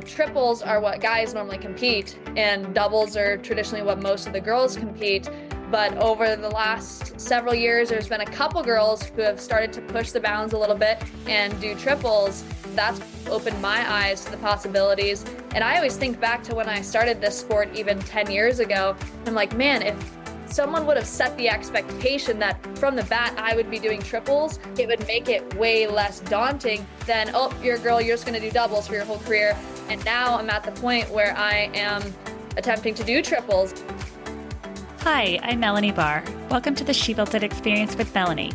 triples are what guys normally compete, and doubles are traditionally what most of the girls compete. But over the last several years, there's been a couple girls who have started to push the bounds a little bit and do triples. That's opened my eyes to the possibilities. And I always think back to when I started this sport even 10 years ago. I'm like, man, if someone would have set the expectation that from the bat I would be doing triples, it would make it way less daunting than, oh, you're a girl, you're just going to do doubles for your whole career. And now I'm at the point where I am attempting to do triples. Hi, I'm Melanie Barr. Welcome to the She Built It Experience with Melanie.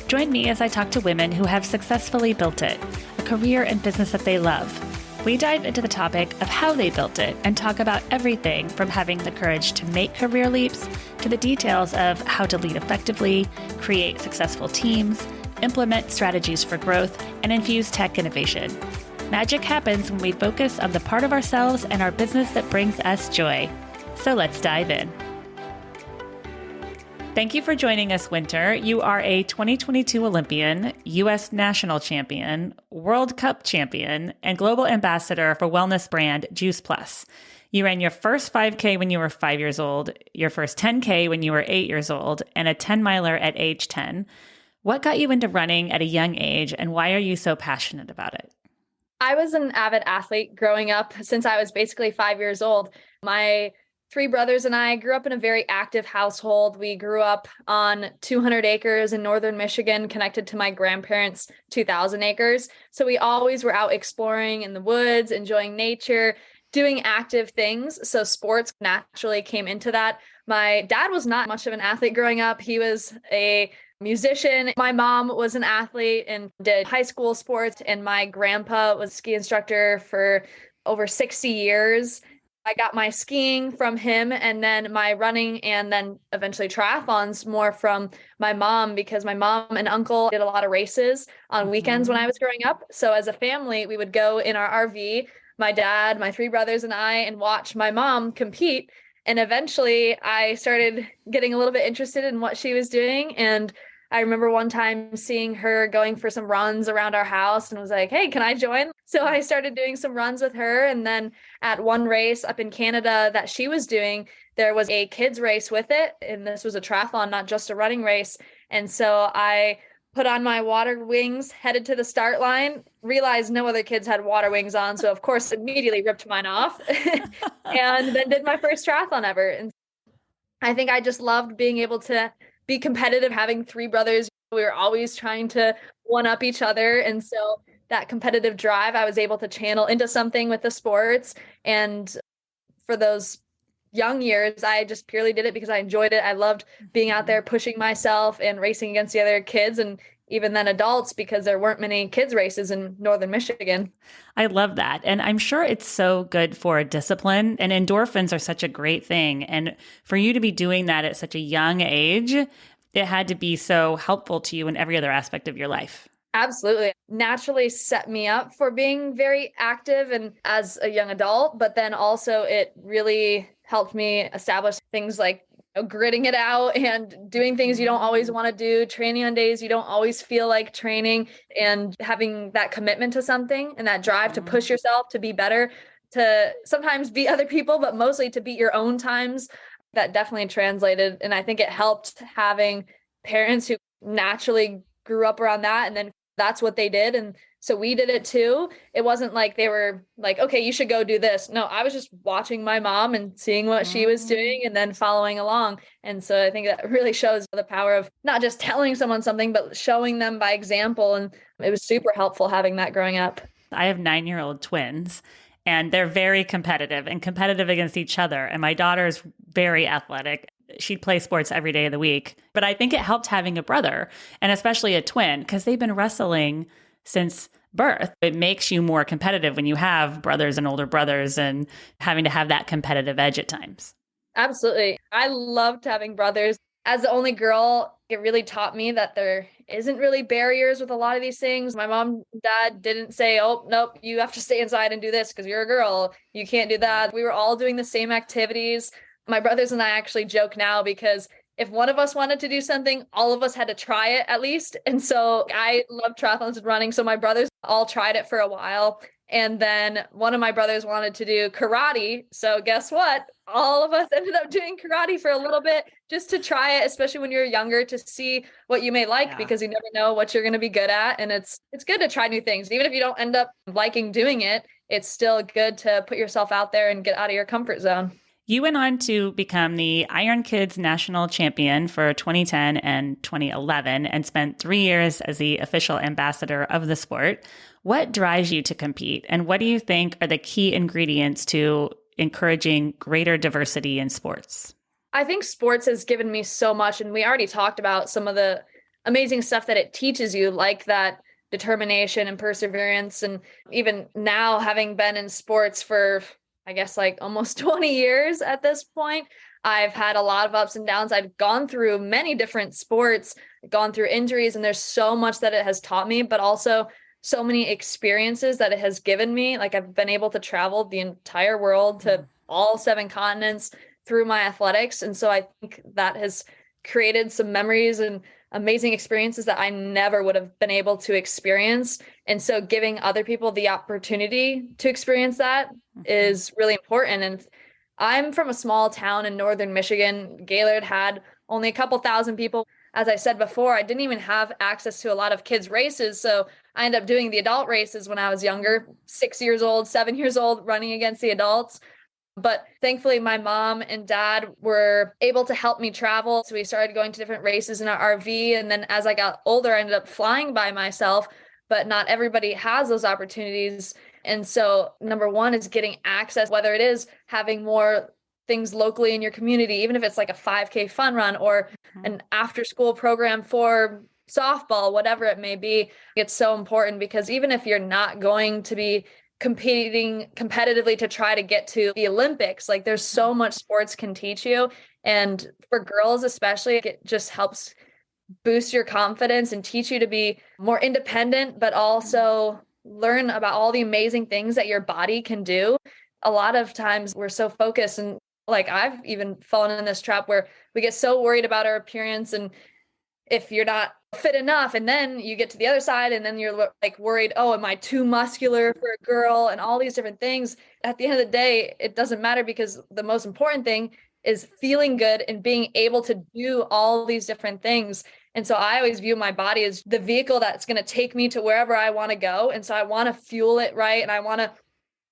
Join me as I talk to women who have successfully built it, a career and business that they love. We dive into the topic of how they built it and talk about everything from having the courage to make career leaps to the details of how to lead effectively, create successful teams, implement strategies for growth, and infuse tech innovation. Magic happens when we focus on the part of ourselves and our business that brings us joy. So let's dive in. Thank you for joining us, Winter. You are a 2022 Olympian, U.S. National Champion, World Cup Champion, and Global Ambassador for wellness brand Juice Plus. You ran your first 5K when you were 5 years old, your first 10K when you were 8 years old, and a 10-miler at age 10. What got you into running at a young age, and why are you so passionate about it? I was an avid athlete growing up since I was basically 5 years old. My three brothers and I grew up in a very active household. We grew up on 200 acres in northern Michigan, connected to my grandparents' 2,000 acres. So we always were out exploring in the woods, enjoying nature, doing active things. So sports naturally came into that. My dad was not much of an athlete growing up. He was a musician. My mom was an athlete and did high school sports, and my grandpa was a ski instructor for over 60 years. I got my skiing from him, and then my running and then eventually triathlons more from my mom, because my mom and uncle did a lot of races on weekends when I was growing up. So as a family, we would go in our RV, my dad, my three brothers and I, and watch my mom compete. And eventually I started getting a little bit interested in what she was doing. And I remember one time seeing her going for some runs around our house and was like, hey, can I join? So I started doing some runs with her. And then at one race up in Canada that she was doing, there was a kids race with it. And this was a triathlon, not just a running race. And so I put on my water wings, headed to the start line, realized no other kids had water wings on. So of course, immediately ripped mine off and then did my first triathlon ever. And I think I just loved being able to be competitive, having three brothers. We were always trying to one up each other. And so that competitive drive, I was able to channel into something with the sports. And for those young years, I just purely did it because I enjoyed it. I loved being out there pushing myself and racing against the other kids, and even then adults, because there weren't many kids races in northern Michigan. I love that. And I'm sure it's so good for discipline, and endorphins are such a great thing. And for you to be doing that at such a young age, it had to be so helpful to you in every other aspect of your life. Absolutely. Naturally set me up for being very active and as a young adult, but then also it really helped me establish things like gritting it out and doing things you don't always want to do, training on days you don't always feel like training, and having that commitment to something and that drive to push yourself to be better, to sometimes beat other people, but mostly to beat your own times. That definitely translated. And I think it helped having parents who naturally grew up around that, and then that's what they did. And so we did it too. It wasn't like they were like, okay, you should go do this. No, I was just watching my mom and seeing what she was doing and then following along. And so I think that really shows the power of not just telling someone something, but showing them by example. And it was super helpful having that growing up. I have 9-year-old twins, and they're very competitive and competitive against each other. And my daughter's very athletic. She'd play sports every day of the week. But I think it helped having a brother, and especially a twin, because they've been wrestling since birth. It makes you more competitive when you have brothers and older brothers and having to have that competitive edge at times. Absolutely. I loved having brothers. As the only girl, it really taught me that there isn't really barriers with a lot of these things. My mom and dad didn't say, oh, nope, you have to stay inside and do this because you're a girl. You can't do that. We were all doing the same activities. My brothers and I actually joke now because if one of us wanted to do something, all of us had to try it at least. And so I love triathlons and running. So my brothers all tried it for a while. And then one of my brothers wanted to do karate. So guess what? All of us ended up doing karate for a little bit just to try it, especially when you're younger, to see what you may like, because you never know what you're going to be good at. And it's good to try new things. Even if you don't end up liking doing it, it's still good to put yourself out there and get out of your comfort zone. You went on to become the Ironkids National Champion for 2010 and 2011 and spent 3 years as the official ambassador of the sport. What drives you to compete? And what do you think are the key ingredients to encouraging greater diversity in sports? I think sports has given me so much. And we already talked about some of the amazing stuff that it teaches you, like that determination and perseverance. And even now, having been in sports for I guess like almost 20 years at this point, I've had a lot of ups and downs. I've gone through many different sports, gone through injuries, and there's so much that it has taught me, but also so many experiences that it has given me. Like I've been able to travel the entire world to all 7 continents through my athletics. And so I think that has created some memories and amazing experiences that I never would have been able to experience. And so giving other people the opportunity to experience that is really important. And I'm from a small town in northern Michigan. Gaylord had only a couple thousand people. As I said before, I didn't even have access to a lot of kids' races. So I ended up doing the adult races when I was younger, 6 years old, 7 years old, running against the adults. But thankfully, my mom and dad were able to help me travel. So we started going to different races in our RV. And then as I got older, I ended up flying by myself, but not everybody has those opportunities. And so number one is getting access, whether it is having more things locally in your community, even if it's like a 5K fun run or an after school program for softball, whatever it may be. It's so important because even if you're not going to be competing competitively to try to get to the Olympics, like there's so much sports can teach you. And for girls, especially, it just helps boost your confidence and teach you to be more independent, but also learn about all the amazing things that your body can do. A lot of times we're so focused, and like I've even fallen in this trap where we get so worried about our appearance, and if you're not fit enough, and then you get to the other side and then you're like worried, oh, am I too muscular for a girl, and all these different things. At the end of the day, it doesn't matter, because the most important thing is feeling good and being able to do all these different things. And so I always view my body as the vehicle that's going to take me to wherever I want to go. And so I want to fuel it right, and I want to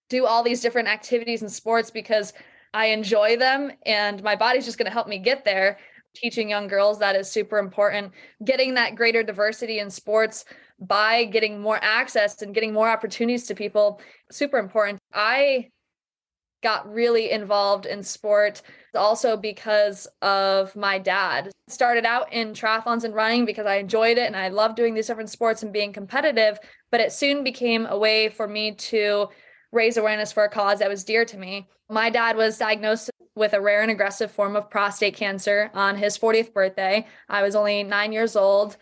do all these different activities and sports because I enjoy them, and my body's just going to help me get there. Teaching young girls that is super important. Getting that greater diversity in sports by getting more access and getting more opportunities to people, super important. I got really involved in sport also because of my dad. Started out in triathlons and running because I enjoyed it and I loved doing these different sports and being competitive, but it soon became a way for me to raise awareness for a cause that was dear to me. My dad was diagnosed with a rare and aggressive form of prostate cancer on his 40th birthday. I was only 9 years old,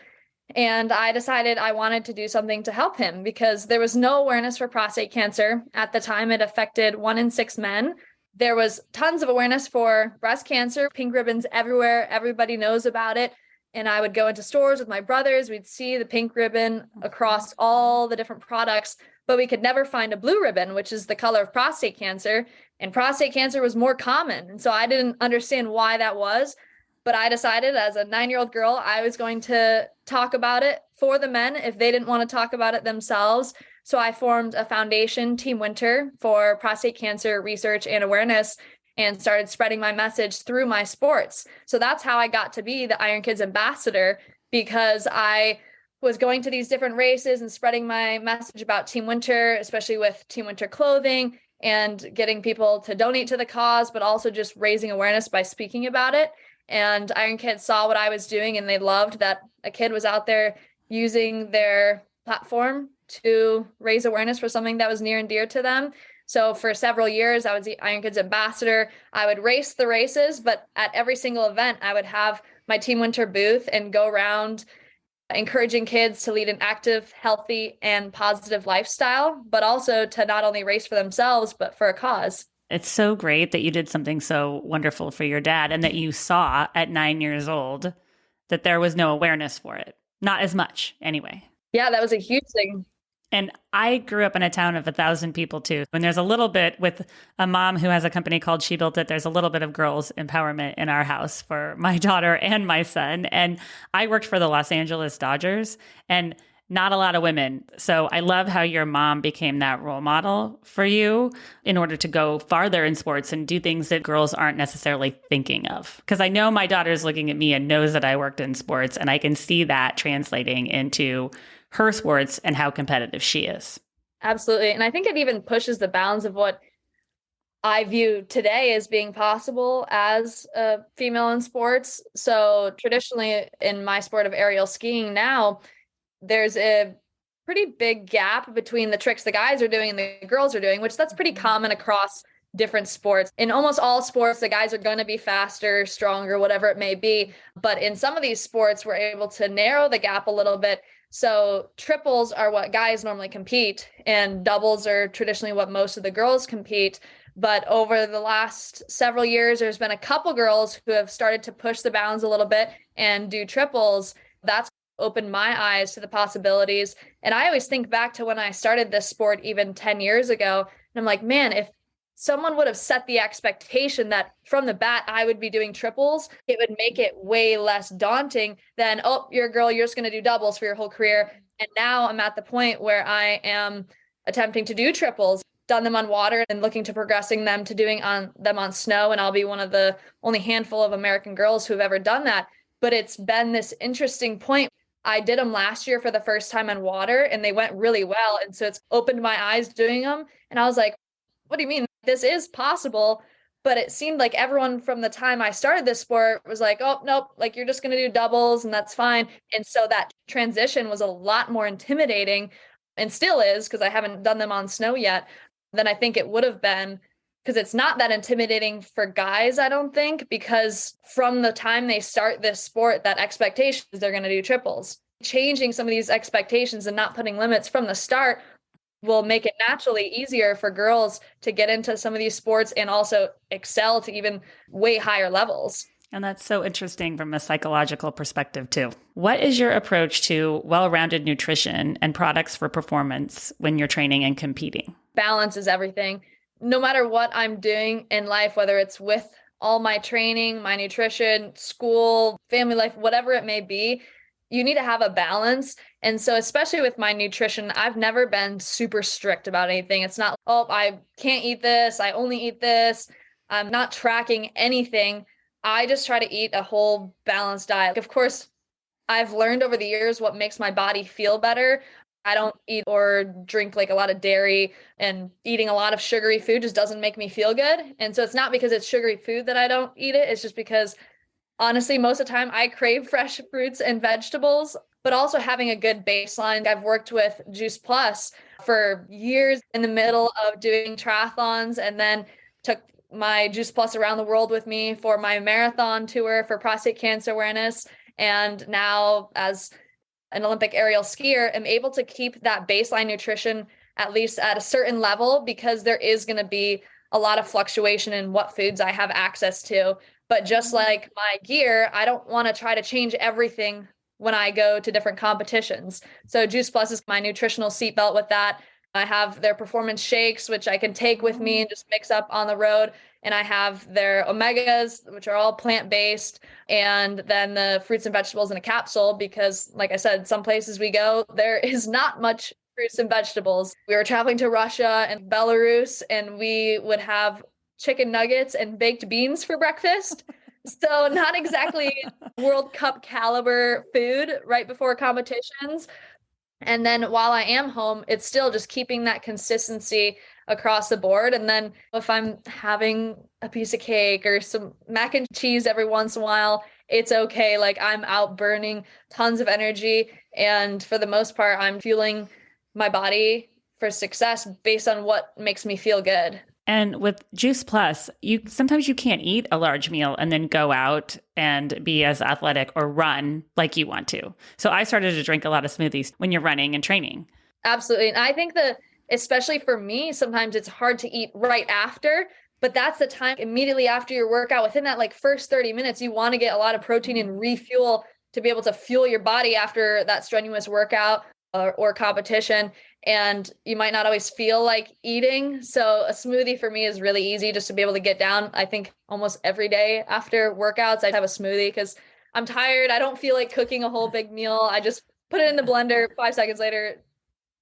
and I decided I wanted to do something to help him because there was no awareness for prostate cancer. At the time, it affected 1 in 6 men. There was tons of awareness for breast cancer, pink ribbons everywhere. Everybody knows about it. And I would go into stores with my brothers. We'd see the pink ribbon across all the different products, but we could never find a blue ribbon, which is the color of prostate cancer. And prostate cancer was more common. And so I didn't understand why that was. But I decided as a 9-year-old girl, I was going to talk about it for the men if they didn't want to talk about it themselves. So I formed a foundation, Team Winter, for prostate cancer research and awareness, and started spreading my message through my sports. So that's how I got to be the Ironkids ambassador, because I was going to these different races and spreading my message about Team Winter, especially with Team Winter clothing, and getting people to donate to the cause, but also just raising awareness by speaking about it. And Ironkids saw what I was doing, and they loved that a kid was out there using their platform to raise awareness for something that was near and dear to them. So for several years, I was the Ironkids ambassador. I would race the races, but at every single event, I would have my Team Winter booth and go around encouraging kids to lead an active, healthy, and positive lifestyle, but also to not only race for themselves, but for a cause. It's so great that you did something so wonderful for your dad and that you saw at 9 years old that there was no awareness for it. Not as much anyway. Yeah, that was a huge thing. And I grew up in a town of 1,000 people too. And there's a little bit with a mom who has a company called She Built It. There's a little bit of girls empowerment in our house for my daughter and my son. And I worked for the Los Angeles Dodgers and not a lot of women. So I love how your mom became that role model for you in order to go farther in sports and do things that girls aren't necessarily thinking of. Because I know my daughter's looking at me and knows that I worked in sports, and I can see that translating into her sports and how competitive she is. Absolutely. And I think it even pushes the bounds of what I view today as being possible as a female in sports. So traditionally in my sport of aerial skiing now, there's a pretty big gap between the tricks the guys are doing and the girls are doing, which that's pretty common across different sports. In almost all sports, the guys are going to be faster, stronger, whatever it may be. But in some of these sports, we're able to narrow the gap a little bit. So triples are what guys normally compete, and doubles are traditionally what most of the girls compete. But over the last several years, there's been a couple girls who have started to push the bounds a little bit and do triples. That's opened my eyes to the possibilities. And I always think back to when I started this sport even 10 years ago. And I'm like, man, if someone would have set the expectation that from the bat, I would be doing triples, it would make it way less daunting than, oh, you're a girl, you're just going to do doubles for your whole career. And now I'm at the point where I am attempting to do triples, done them on water and looking to progressing them to doing them on snow. And I'll be one of the only handful of American girls who have ever done that. But it's been this interesting point. I did them last year for the first time on water and they went really well. And so it's opened my eyes doing them. And I was like, what do you mean? This is possible. But it seemed like everyone from the time I started this sport was like, oh, nope, like you're just going to do doubles and that's fine. And so that transition was a lot more intimidating and still is, because I haven't done them on snow yet, than I think it would have been. Because it's not that intimidating for guys, I don't think, because from the time they start this sport, that expectation is they're going to do triples. Changing some of these expectations and not putting limits from the start will make it naturally easier for girls to get into some of these sports and also excel to even way higher levels. And that's so interesting from a psychological perspective too. What is your approach to well-rounded nutrition and products for performance when you're training and competing? Balance is everything. No matter what I'm doing in life, whether it's with all my training, my nutrition, school, family life, whatever it may be, you need to have a balance. And so especially with my nutrition, I've never been super strict about anything. It's not, oh, I can't eat this. I only eat this. I'm not tracking anything. I just try to eat a whole balanced diet. Of course, I've learned over the years what makes my body feel better. I don't eat or drink like a lot of dairy, and eating a lot of sugary food just doesn't make me feel good. And so it's not because it's sugary food that I don't eat it. It's just because honestly, most of the time I crave fresh fruits and vegetables, but also having a good baseline. I've worked with Juice Plus for years in the middle of doing triathlons, and then took my Juice Plus around the world with me for my marathon tour for prostate cancer awareness. And now as an Olympic aerial skier, I'm able to keep that baseline nutrition at least at a certain level, because there is going to be a lot of fluctuation in what foods I have access to. But just like my gear, I don't want to try to change everything when I go to different competitions. So Juice Plus is my nutritional seatbelt with that. I have their performance shakes, which I can take with me and just mix up on the road. And I have their omegas, which are all plant-based, and then the fruits and vegetables in a capsule, because like I said, some places we go, there is not much fruits and vegetables. We were traveling to Russia and Belarus, and we would have chicken nuggets and baked beans for breakfast. So not exactly World Cup caliber food right before competitions. And then while I am home, it's still just keeping that consistency across the board. And then if I'm having a piece of cake or some mac and cheese every once in a while, it's okay. Like I'm out burning tons of energy. And for the most part, I'm fueling my body for success based on what makes me feel good. And with Juice Plus, sometimes you can't eat a large meal and then go out and be as athletic or run like you want to. So I started to drink a lot of smoothies when you're running and training. Absolutely. And I think that especially for me, sometimes it's hard to eat right after, But that's the time immediately after your workout, within that like first 30 minutes, you want to get a lot of protein and refuel to be able to fuel your body after that strenuous workout or competition. And you might not always feel like eating. So a smoothie for me is really easy just to be able to get down. I think almost every day after workouts, I have a smoothie because I'm tired. I don't feel like cooking a whole big meal. I just put it in the blender, 5 seconds later,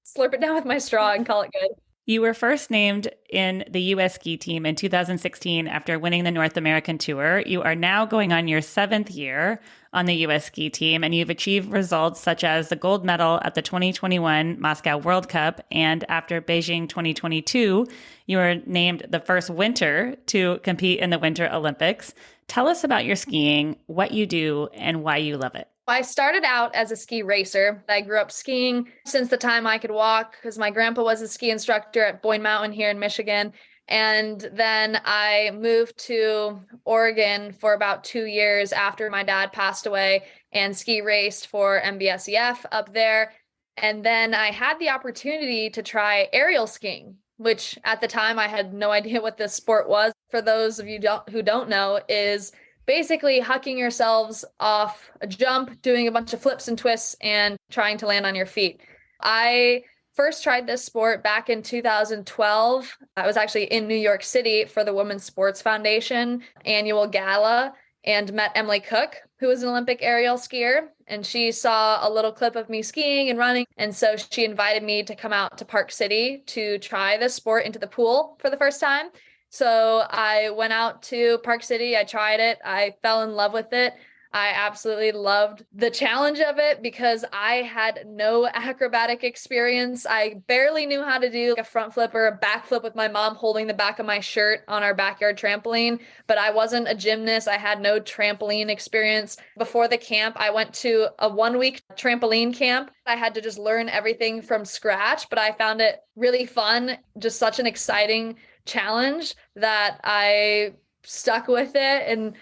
slurp it down with my straw and call it good. You were first named in the U.S. ski team in 2016 after winning the North American Tour. You are now going on your 7th year on the U.S. ski team, and you've achieved results such as the gold medal at the 2021 Moscow World Cup. And after Beijing 2022, you were named the first winter to compete in the Winter Olympics. Tell us about your skiing, what you do, and why you love it. I started out as a ski racer. I grew up skiing since the time I could walk because my grandpa was a ski instructor at Boyne Mountain here in Michigan. And then I moved to Oregon for about 2 years after my dad passed away and ski raced for MBSEF up there. And then I had the opportunity to try aerial skiing, which at the time I had no idea what this sport was. For those of you who don't know, is basically hucking yourselves off a jump, doing a bunch of flips and twists, and trying to land on your feet. I first tried this sport back in 2012. I was actually in New York City for the Women's Sports Foundation annual gala and met Emily Cook, who is an Olympic aerial skier. And she saw a little clip of me skiing and running. And so she invited me to come out to Park City to try this sport into the pool for the first time. So I went out to Park City. I tried it. I fell in love with it. I absolutely loved the challenge of it because I had no acrobatic experience. I barely knew how to do a front flip or a back flip with my mom holding the back of my shirt on our backyard trampoline, but I wasn't a gymnast. I had no trampoline experience. Before the camp, I went to a 1-week trampoline camp. I had to just learn everything from scratch, but I found it really fun, just such an exciting challenge that I stuck with it, and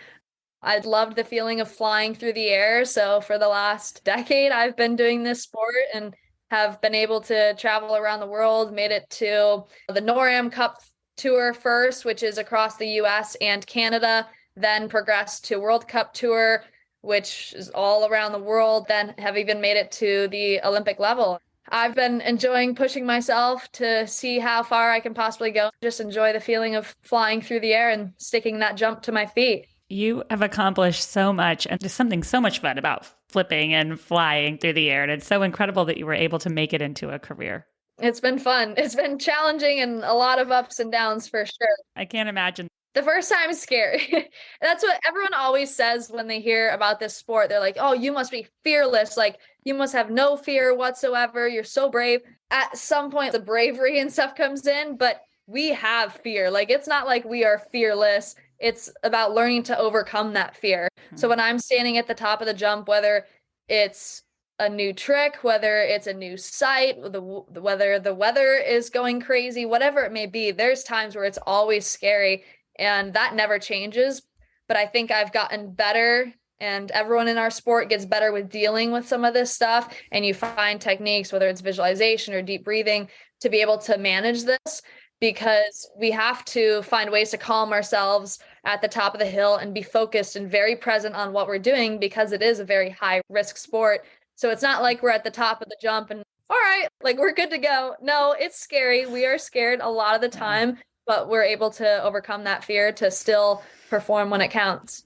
I loved the feeling of flying through the air. So for the last decade, I've been doing this sport and have been able to travel around the world, made it to the NORAM Cup Tour first, which is across the US and Canada, then progressed to World Cup Tour, which is all around the world, then have even made it to the Olympic level. I've been enjoying pushing myself to see how far I can possibly go. Just enjoy the feeling of flying through the air and sticking that jump to my feet. You have accomplished so much, and there's something so much fun about flipping and flying through the air. And it's so incredible that you were able to make it into a career. It's been fun. It's been challenging and a lot of ups and downs for sure. I can't imagine. The first time is scary. That's what everyone always says when they hear about this sport. They're like, oh, you must be fearless. Like, you must have no fear whatsoever. You're so brave. At some point, the bravery and stuff comes in, but we have fear. Like, it's not like we are fearless. It's about learning to overcome that fear. So when I'm standing at the top of the jump, whether it's a new trick, whether it's a new site, whether the weather is going crazy, whatever it may be, there's times where it's always scary. And that never changes. But I think I've gotten better, and everyone in our sport gets better with dealing with some of this stuff. And you find techniques, whether it's visualization or deep breathing, to be able to manage this, because we have to find ways to calm ourselves at the top of the hill and be focused and very present on what we're doing, because it is a very high risk sport. So it's not like we're at the top of the jump and all right, like we're good to go. No, it's scary. We are scared a lot of the time, but we're able to overcome that fear to still perform when it counts.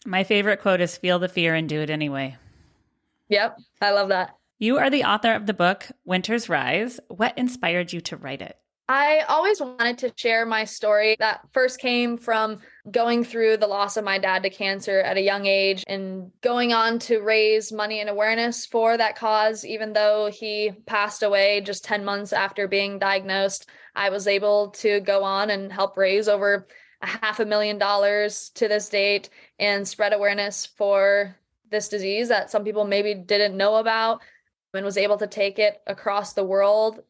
My favorite quote is feel the fear and do it anyway. Yep. I love that. You are the author of the book, Winter's Rise. What inspired you to write it? I always wanted to share my story that first came from going through the loss of my dad to cancer at a young age and going on to raise money and awareness for that cause. Even though he passed away just 10 months after being diagnosed, I was able to go on and help raise over $500,000 to this date and spread awareness for this disease that some people maybe didn't know about, and was able to take it across the world.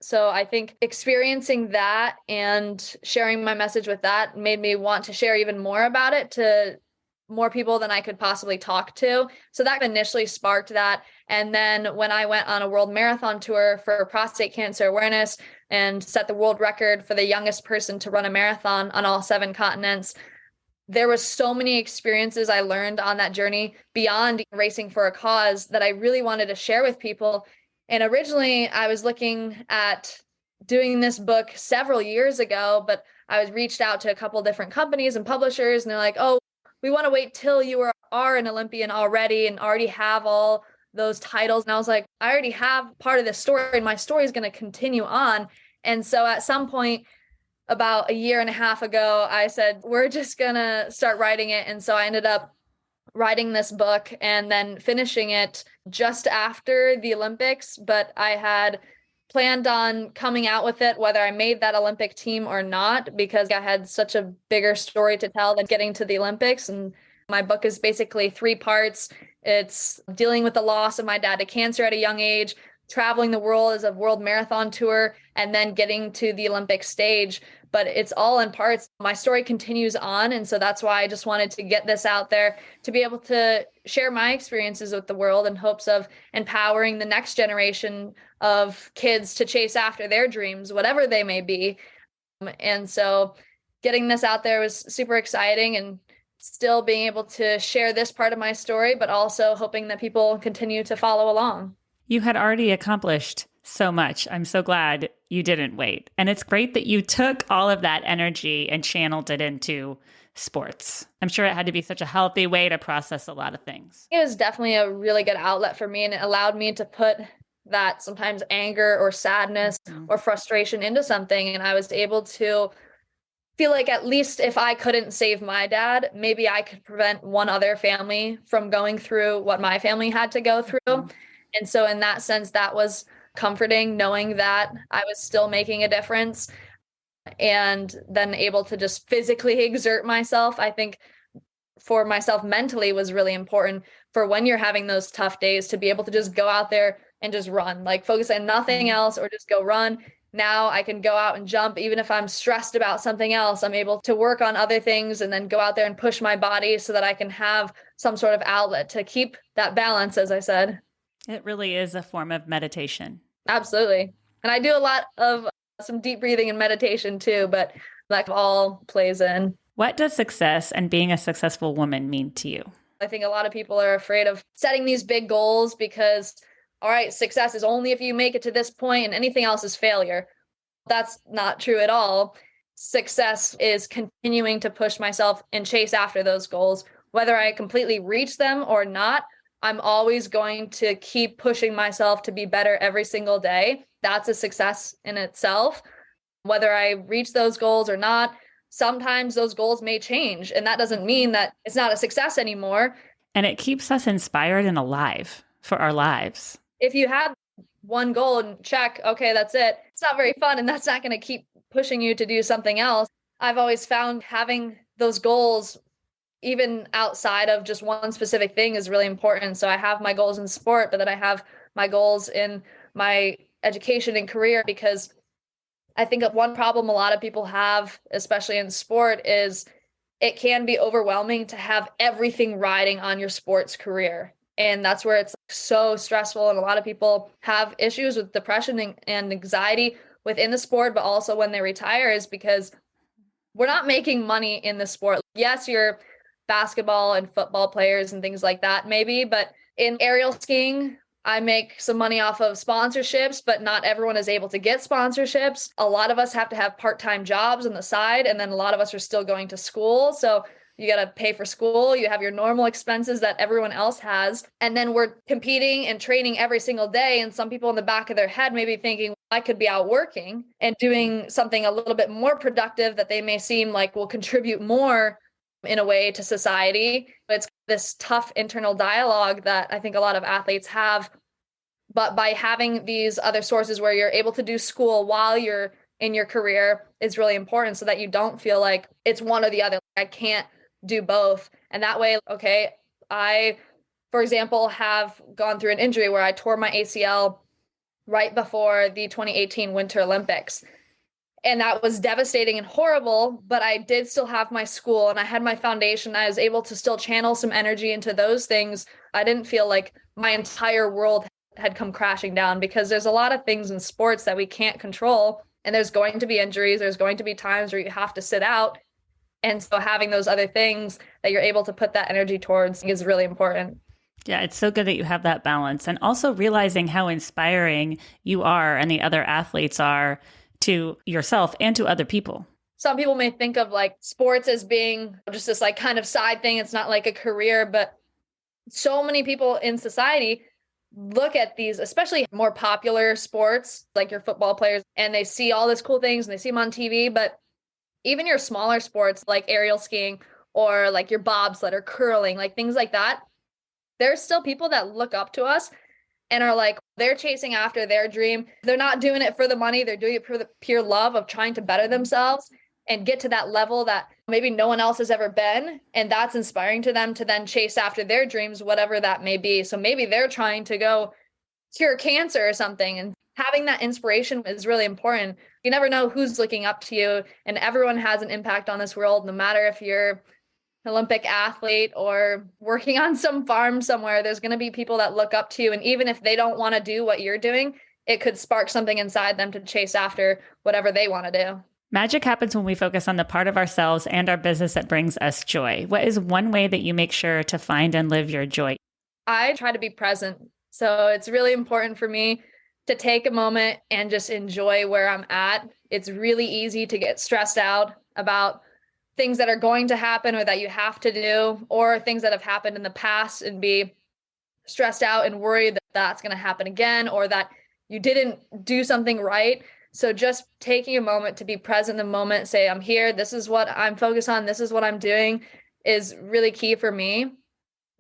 So I think experiencing that and sharing my message with that made me want to share even more about it, to more people than I could possibly talk to. So that initially sparked that. And then when I went on a world marathon tour for prostate cancer awareness and set the world record for the youngest person to run a marathon on all 7 continents, there was so many experiences I learned on that journey beyond racing for a cause that I really wanted to share with people. And originally I was looking at doing this book several years ago, but I was reached out to a couple different companies and publishers, and they're like, oh, we want to wait till you are an Olympian already and already have all those titles. And I was like, I already have part of this story and my story is going to continue on. And so at some point, about a year and a half ago, I said, we're just going to start writing it. And so I ended up writing this book and then finishing it just after the Olympics. But I had planned on coming out with it, whether I made that Olympic team or not, because I had such a bigger story to tell than getting to the Olympics. And my book is basically 3 parts. It's dealing with the loss of my dad to cancer at a young age, traveling the world as a world marathon tour, and then getting to the Olympic stage. But it's all in parts. My story continues on. And so that's why I just wanted to get this out there to be able to share my experiences with the world in hopes of empowering the next generation of kids to chase after their dreams, whatever they may be. And so getting this out there was super exciting, and still being able to share this part of my story, but also hoping that people continue to follow along. You had already accomplished so much. I'm so glad you didn't wait. And it's great that you took all of that energy and channeled it into sports. I'm sure it had to be such a healthy way to process a lot of things. It was definitely a really good outlet for me, and it allowed me to put that sometimes anger or sadness or frustration into something. And I was able to feel like at least if I couldn't save my dad, maybe I could prevent one other family from going through what my family had to go through. And so in that sense, that was comforting, knowing that I was still making a difference, and then able to just physically exert myself. I think for myself mentally was really important for when you're having those tough days to be able to just go out there and just run, like focus on nothing else or just go run. Now I can go out and jump. Even if I'm stressed about something else, I'm able to work on other things and then go out there and push my body so that I can have some sort of outlet to keep that balance, as I said. It really is a form of meditation. Absolutely. And I do a lot of some deep breathing and meditation too, but that all plays in. What does success and being a successful woman mean to you? I think a lot of people are afraid of setting these big goals because, all right, success is only if you make it to this point and anything else is failure. That's not true at all. Success is continuing to push myself and chase after those goals. Whether I completely reach them or not, I'm always going to keep pushing myself to be better every single day. That's a success in itself. Whether I reach those goals or not, sometimes those goals may change. And that doesn't mean that it's not a success anymore. And it keeps us inspired and alive for our lives. If you have one goal and check, okay, that's it. It's not very fun, and that's not going to keep pushing you to do something else. I've always found having those goals, even outside of just one specific thing, is really important. So I have my goals in sport, but then I have my goals in my education and career, because I think one problem a lot of people have, especially in sport, is it can be overwhelming to have everything riding on your sports career. And that's where it's so stressful. And a lot of people have issues with depression and anxiety within the sport, but also when they retire, is because we're not making money in the sport. Yes, you're basketball and football players and things like that, maybe, but in aerial skiing, I make some money off of sponsorships, but not everyone is able to get sponsorships. A lot of us have to have part-time jobs on the side, and then a lot of us are still going to school. So you got to pay for school. You have your normal expenses that everyone else has. And then we're competing and training every single day. And some people in the back of their head may be thinking, I could be out working and doing something a little bit more productive that they may seem like will contribute more in a way to society. It's this tough internal dialogue that I think a lot of athletes have. But by having these other sources where you're able to do school while you're in your career is really important, so that you don't feel like it's one or the other. I can't do both. And that way, okay, I, for example, have gone through an injury where I tore my ACL right before the 2018 Winter Olympics. And that was devastating and horrible, but I did still have my school and I had my foundation. I was able to still channel some energy into those things. I didn't feel like my entire world had come crashing down, because there's a lot of things in sports that we can't control. And there's going to be injuries. There's going to be times where you have to sit out. And so having those other things that you're able to put that energy towards is really important. Yeah, it's so good that you have that balance, and also realizing how inspiring you are and the other athletes are to yourself and to other people. Some people may think of like sports as being just this like kind of side thing. It's not like a career, but so many people in society look at these, especially more popular sports, like your football players, and they see all these cool things and they see them on TV. But even your smaller sports like aerial skiing or like your bobsled or curling, like things like that, there's still people that look up to us and are like, they're chasing after their dream. They're not doing it for the money. They're doing it for the pure love of trying to better themselves and get to that level that maybe no one else has ever been. And that's inspiring to them to then chase after their dreams, whatever that may be. So maybe they're trying to go cure cancer or something. And having that inspiration is really important. You never know who's looking up to you, and everyone has an impact on this world, no matter if you're Olympic athlete or working on some farm somewhere. There's going to be people that look up to you. And even if they don't want to do what you're doing, it could spark something inside them to chase after whatever they want to do. Magic happens when we focus on the part of ourselves and our business that brings us joy. What is one way that you make sure to find and live your joy? I try to be present. So it's really important for me to take a moment and just enjoy where I'm at. It's really easy to get stressed out about things that are going to happen or that you have to do, or things that have happened in the past, and be stressed out and worried that that's going to happen again, or that you didn't do something right. So just taking a moment to be present in the moment, say, I'm here, this is what I'm focused on, this is what I'm doing, is really key for me.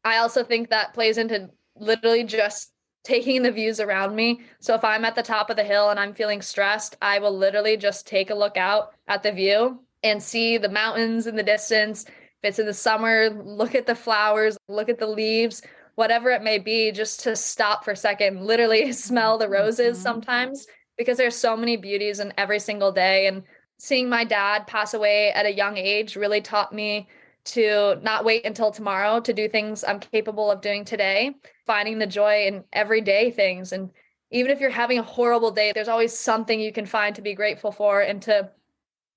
I also think that plays into literally just taking the views around me. So if I'm at the top of the hill and I'm feeling stressed, I will literally just take a look out at the view and see the mountains in the distance. If it's in the summer, look at the flowers, look at the leaves, whatever it may be, just to stop for a second, literally smell the roses sometimes, because there's so many beauties in every single day. And seeing my dad pass away at a young age really taught me to not wait until tomorrow to do things I'm capable of doing today, finding the joy in everyday things. And even if you're having a horrible day, there's always something you can find to be grateful for and to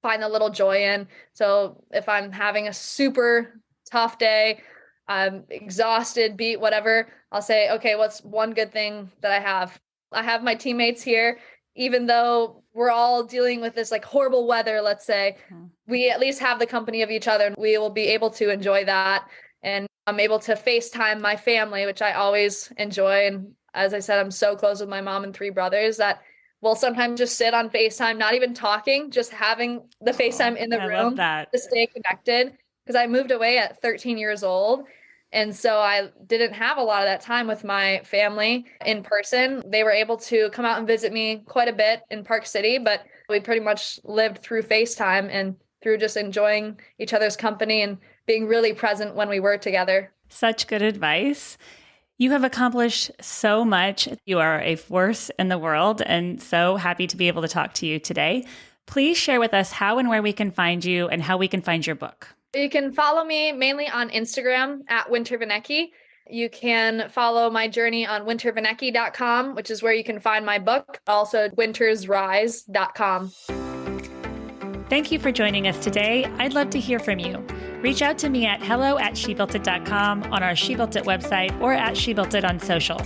find a little joy in. So if I'm having a super tough day, I'm exhausted, beat, whatever, I'll say, okay, what's one good thing that I have? I have my teammates here. Even though we're all dealing with this like horrible weather, let's say, we at least have the company of each other, and we will be able to enjoy that. And I'm able to FaceTime my family, which I always enjoy. And as I said, I'm so close with my mom and 3 brothers that we'll sometimes just sit on FaceTime, not even talking, just having the FaceTime in the room to stay connected. Because I moved away at 13 years old. And so I didn't have a lot of that time with my family in person. They were able to come out and visit me quite a bit in Park City, but we pretty much lived through FaceTime and through just enjoying each other's company and being really present when we were together. Such good advice. You have accomplished so much. You are a force in the world, and so happy to be able to talk to you today. Please share with us how and where we can find you and how we can find your book. You can follow me mainly on Instagram at wintervanecki. You can follow my journey on wintervanecki.com, which is where you can find my book. Also, wintersrise.com. Thank you for joining us today. I'd love to hear from you. Reach out to me at hello@shebuiltit.com, on our She Built It website, or at She Built It on social.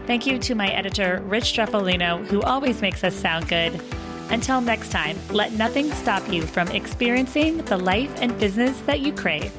Thank you to my editor, Rich Streffolino, who always makes us sound good. Until next time, let nothing stop you from experiencing the life and business that you crave.